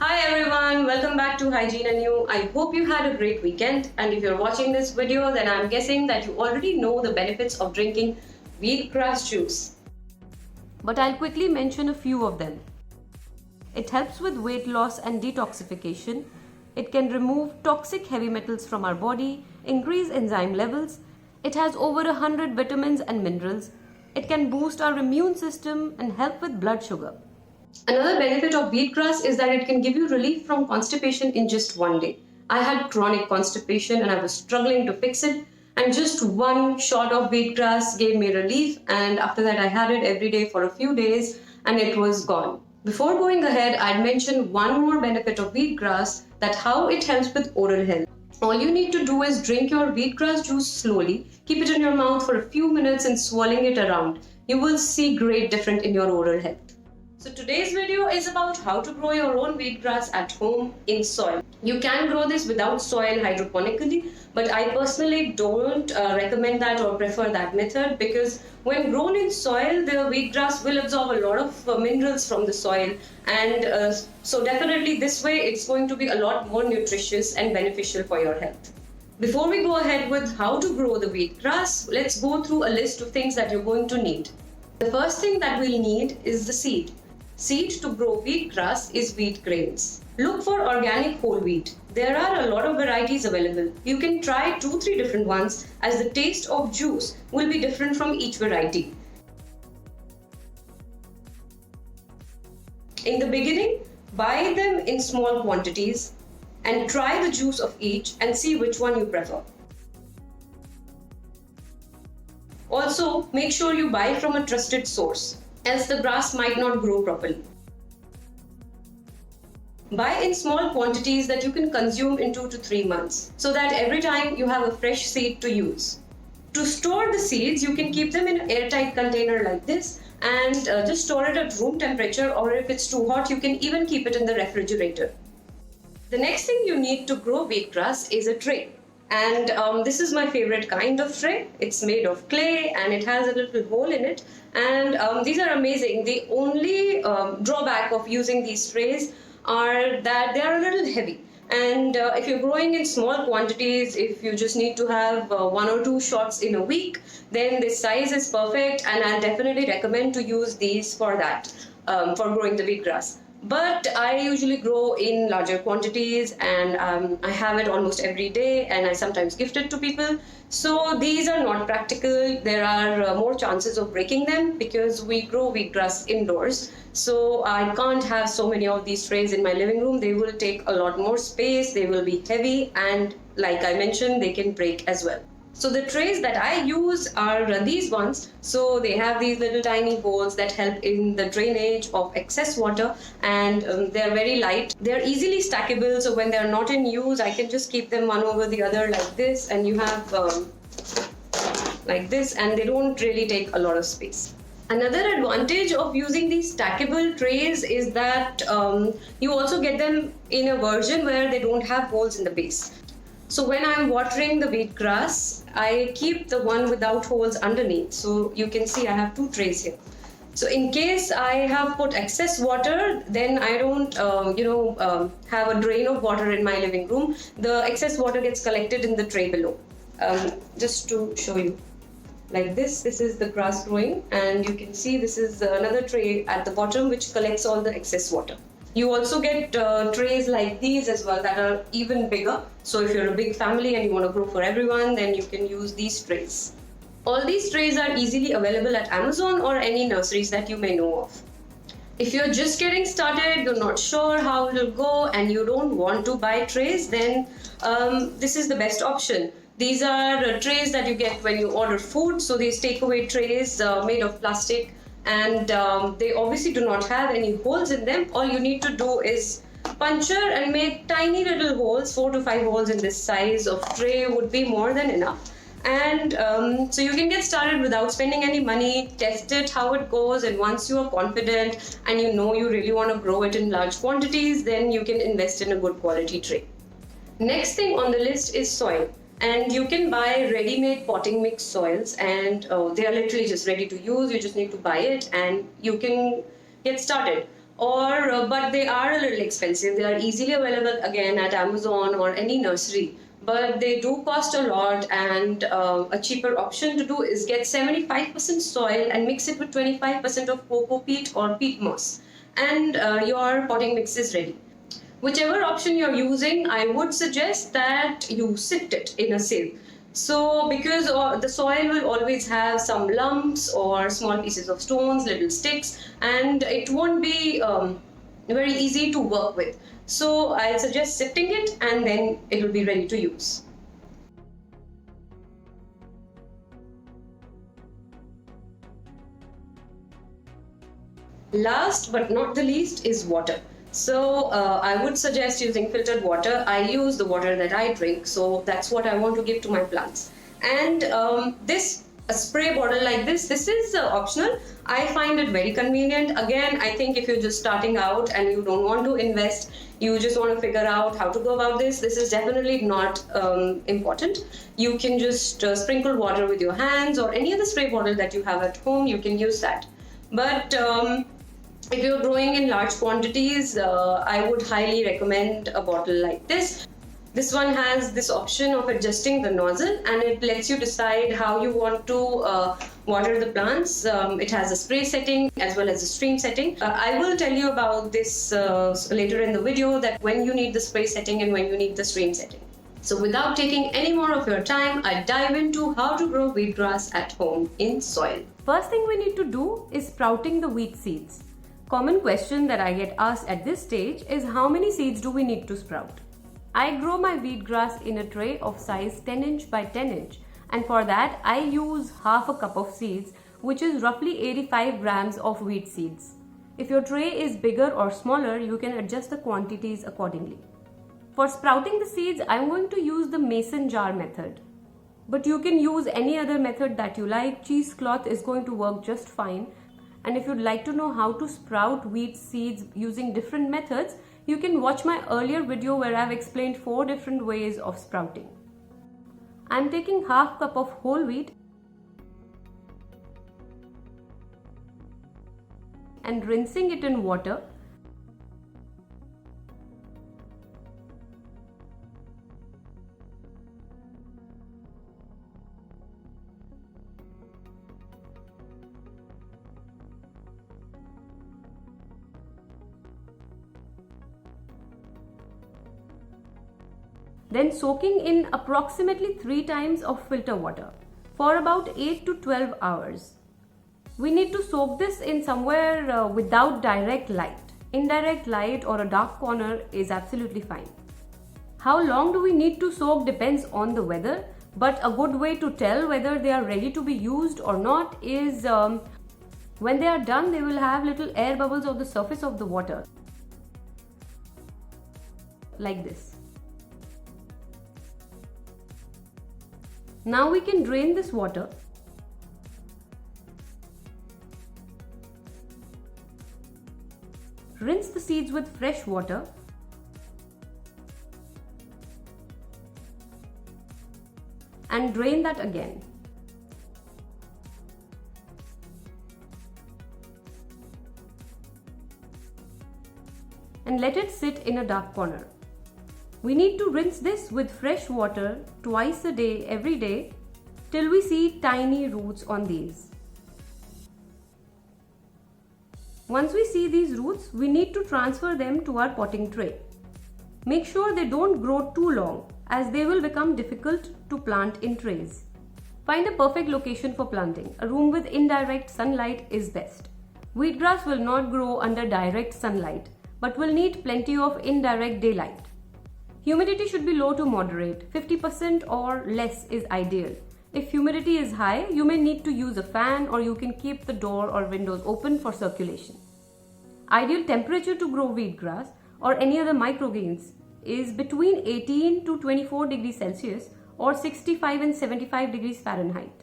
Hi everyone, welcome back to Hygiene and You. I hope you had a great weekend, and if you're watching this video, then I'm guessing that you already know the benefits of drinking wheatgrass juice. But I'll quickly mention a few of them. It helps with weight loss and detoxification. It can remove toxic heavy metals from our body, increase enzyme levels. It has over 100 vitamins and minerals. It can boost our immune system and help with blood sugar. Another benefit of wheatgrass is that it can give you relief from constipation in just one day. I had chronic constipation and I was struggling to fix it, and just one shot of wheatgrass gave me relief, and after that I had it every day for a few days and it was gone. Before going ahead, I'd mention one more benefit of wheatgrass, that how it helps with oral health. All you need to do is drink your wheatgrass juice slowly, keep it in your mouth for a few minutes and swirling it around. You will see great difference in your oral health. So today's video is about how to grow your own wheatgrass at home in soil. You can grow this without soil hydroponically, but I personally don't recommend that or prefer that method, because when grown in soil, the wheatgrass will absorb a lot of minerals from the soil, and so definitely this way it's going to be a lot more nutritious and beneficial for your health. Before we go ahead with how to grow the wheatgrass, let's go through a list of things that you're going to need. The first thing that we'll need is the seed. Seed to grow wheatgrass is wheat grains. Look for organic whole wheat. There are a lot of varieties available. You can try 2-3 different ones, as the taste of juice will be different from each variety. In the beginning, buy them in small quantities and try the juice of each and see which one you prefer. Also, make sure you buy from a trusted source, else the grass might not grow properly. Buy in small quantities that you can consume in 2 to 3 months, so that every time you have a fresh seed to use. To store the seeds, you can keep them in an airtight container like this, and just store it at room temperature, or if it's too hot, you can even keep it in the refrigerator. The next thing you need to grow wheatgrass is a tray. And this is my favorite kind of tray. It's made of clay and it has a little hole in it. And these are amazing. The only drawback of using these trays are that they are a little heavy. And if you're growing in small quantities, if you just need to have 1 or 2 shots in a week, then this size is perfect. And I definitely recommend to use these for that, for growing the wheatgrass. But I usually grow in larger quantities, and I have it almost every day, and I sometimes gift it to people. So these are not practical. There are more chances of breaking them because we grow wheatgrass indoors. So I can't have so many of these trays in my living room. They will take a lot more space, they will be heavy, and like I mentioned, they can break as well. So the trays that I use are these ones. So they have these little tiny holes that help in the drainage of excess water, and they're very light. They're easily stackable, so when they're not in use, I can just keep them one over the other like this, and you have like this, and they don't really take a lot of space. Another advantage of using these stackable trays is that you also get them in a version where they don't have holes in the base. So when I'm watering the wheatgrass, I keep the one without holes underneath. So you can see I have 2 trays here. So in case I have put excess water, then I don't, have a drain of water in my living room. The excess water gets collected in the tray below. Just to show you, like this is the grass growing, and you can see this is another tray at the bottom which collects all the excess water. You also get trays like these as well that are even bigger. So if you're a big family and you want to grow for everyone, then you can use these trays. All these trays are easily available at Amazon or any nurseries that you may know of. If you're just getting started, you're not sure how it will go, and you don't want to buy trays, then this is the best option. These are trays that you get when you order food. So these takeaway trays made of plastic, and they obviously do not have any holes in them. All you need to do is puncture and make tiny little holes. 4 to 5 holes in this size of tray would be more than enough. And so you can get started without spending any money. Test it how it goes, and once you are confident and you know you really want to grow it in large quantities, then you can invest in a good quality tray. Next thing on the list is soil. And you can buy ready-made potting mix soils, and they are literally just ready to use. You just need to buy it and you can get started. but they are a little expensive. They are easily available again at Amazon or any nursery, but they do cost a lot. And a cheaper option to do is get 75% soil and mix it with 25% of cocoa peat or peat moss, and your potting mix is ready. Whichever option you're using, I would suggest that you sift it in a sieve. So, because the soil will always have some lumps or small pieces of stones, little sticks, and it won't be very easy to work with. So, I'll suggest sifting it, and then it will be ready to use. Last but not the least is water. So I would suggest using filtered water. I use the water that I drink, so that's what I want to give to my plants. And a spray bottle like this is optional. I find it very convenient. Again, I think if you're just starting out and you don't want to invest, you just want to figure out how to go about this, this is definitely not important. You can just sprinkle water with your hands, or any other spray bottle that you have at home, you can use that. But if you're growing in large quantities, I would highly recommend a bottle like this. This one has this option of adjusting the nozzle, and it lets you decide how you want to water the plants. It has a spray setting as well as a stream setting. I will tell you about this later in the video, that when you need the spray setting and when you need the stream setting. So without taking any more of your time, I dive into how to grow wheatgrass at home in soil. First thing we need to do is sprouting the wheat seeds. Common question that I get asked at this stage is, how many seeds do we need to sprout? I grow my wheatgrass in a tray of size 10 inch by 10 inch, and for that I use half a cup of seeds, which is roughly 85 grams of wheat seeds. If your tray is bigger or smaller, you can adjust the quantities accordingly. For sprouting the seeds, I'm going to use the mason jar method. But you can use any other method that you like. Cheesecloth is going to work just fine. And if you'd like to know how to sprout wheat seeds using different methods, you can watch my earlier video where I've explained 4 different ways of sprouting. I'm taking half cup of whole wheat and rinsing it in water. Then soaking in approximately 3 times of filter water for about 8 to 12 hours. We need to soak this in somewhere without direct light. Indirect light or a dark corner is absolutely fine. How long do we need to soak depends on the weather, but a good way to tell whether they are ready to be used or not is when they are done, they will have little air bubbles on the surface of the water, like this. Now we can drain this water. Rinse the seeds with fresh water. And drain that again. And let it sit in a dark corner. We need to rinse this with fresh water twice a day, every day, till we see tiny roots on these. Once we see these roots, we need to transfer them to our potting tray. Make sure they don't grow too long, as they will become difficult to plant in trays. Find a perfect location for planting. A room with indirect sunlight is best. Wheatgrass will not grow under direct sunlight, but will need plenty of indirect daylight. Humidity should be low to moderate. 50% or less is ideal. If humidity is high, you may need to use a fan, or you can keep the door or windows open for circulation. Ideal temperature to grow wheatgrass or any other microgreens is between 18 to 24 degrees Celsius or 65 and 75 degrees Fahrenheit.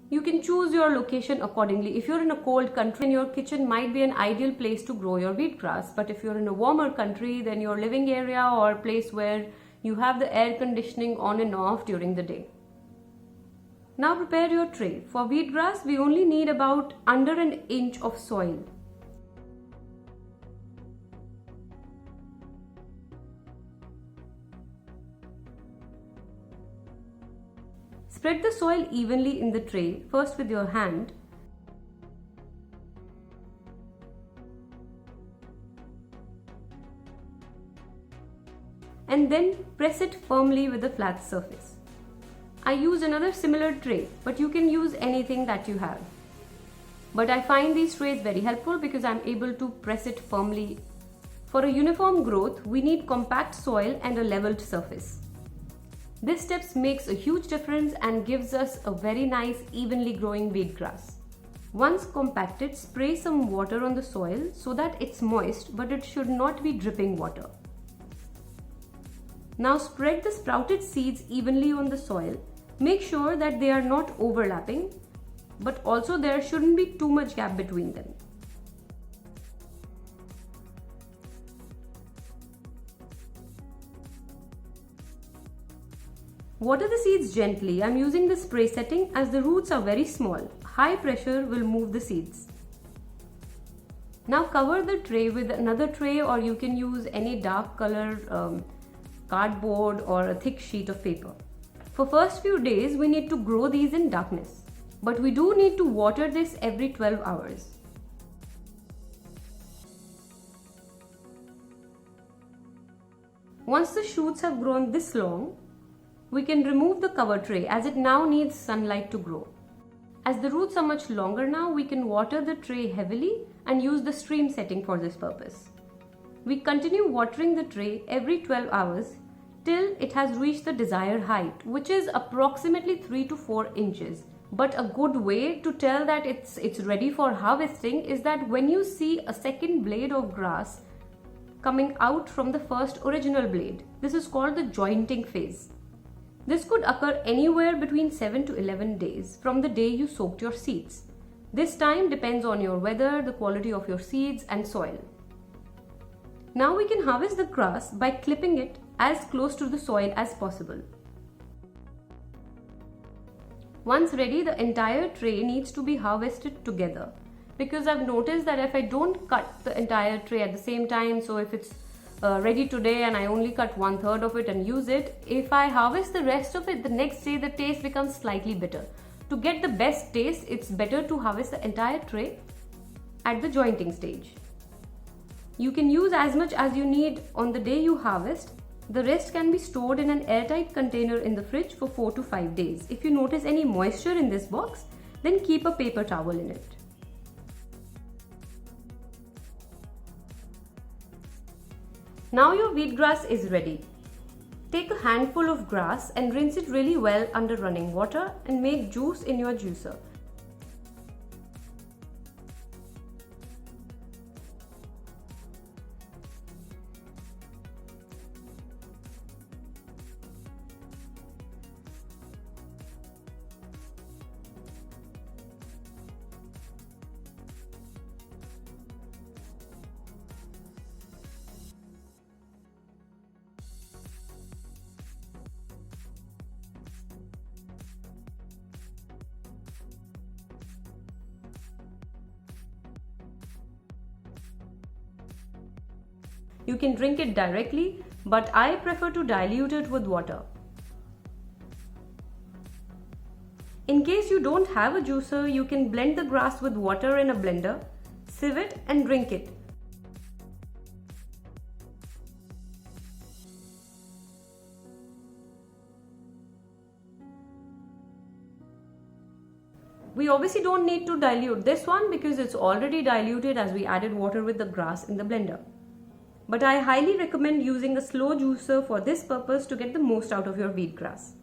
You can choose your location accordingly. If you're in a cold country, then your kitchen might be an ideal place to grow your wheatgrass. But if you're in a warmer country, then your living area or place where you have the air conditioning on and off during the day. Now prepare your tray. For wheatgrass, we only need about under an inch of soil. Spread the soil evenly in the tray, first with your hand, and then press it firmly with a flat surface. I use another similar tray, but you can use anything that you have. But I find these trays very helpful because I'm able to press it firmly. For a uniform growth, we need compact soil and a leveled surface. This step makes a huge difference and gives us a very nice evenly growing wheatgrass. Once compacted, spray some water on the soil so that it's moist, but it should not be dripping water. Now spread the sprouted seeds evenly on the soil. Make sure that they are not overlapping, but also there shouldn't be too much gap between them. Water the seeds gently. I'm using the spray setting as the roots are very small. High pressure will move the seeds. Now cover the tray with another tray, or you can use any dark color cardboard or a thick sheet of paper. For first few days, we need to grow these in darkness, but we do need to water this every 12 hours. Once the shoots have grown this long, we can remove the cover tray as it now needs sunlight to grow. As the roots are much longer now, we can water the tray heavily and use the stream setting for this purpose. We continue watering the tray every 12 hours till it has reached the desired height, which is approximately 3 to 4 inches. But a good way to tell that it's ready for harvesting is that when you see a second blade of grass coming out from the first original blade, this is called the jointing phase. This could occur anywhere between 7 to 11 days from the day you soaked your seeds. This time depends on your weather, the quality of your seeds and soil. Now we can harvest the grass by clipping it as close to the soil as possible. Once ready, the entire tray needs to be harvested together, because I've noticed that if I don't cut the entire tray at the same time, so if it's ready today and I only cut 1/3 of it and use it, if I harvest the rest of it the next day, the taste becomes slightly bitter. To get the best taste, it's better to harvest the entire tray at the jointing stage. You can use as much as you need on the day you harvest. The rest can be stored in an airtight container in the fridge for 4 to 5 days. If you notice any moisture in this box, then keep a paper towel in it. Now your wheatgrass is ready. Take a handful of grass and rinse it really well under running water and make juice in your juicer. You can drink it directly, but I prefer to dilute it with water. In case you don't have a juicer, you can blend the grass with water in a blender, sieve it and drink it. We obviously don't need to dilute this one because it's already diluted as we added water with the grass in the blender. But I highly recommend using a slow juicer for this purpose to get the most out of your wheatgrass.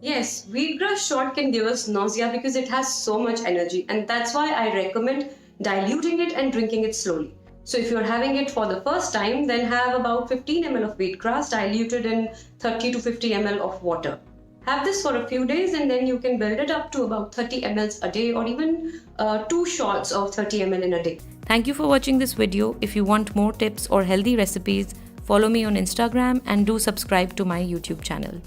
Yes, wheatgrass shot can give us nausea because it has so much energy, and that's why I recommend diluting it and drinking it slowly. So if you're having it for the first time, then have about 15 ml of wheatgrass diluted in 30 to 50 ml of water. Have this for a few days and then you can build it up to about 30 ml a day, or even 2 shots of 30 ml in a day. Thank you for watching this video. If you want more tips or healthy recipes, follow me on Instagram and do subscribe to my YouTube channel.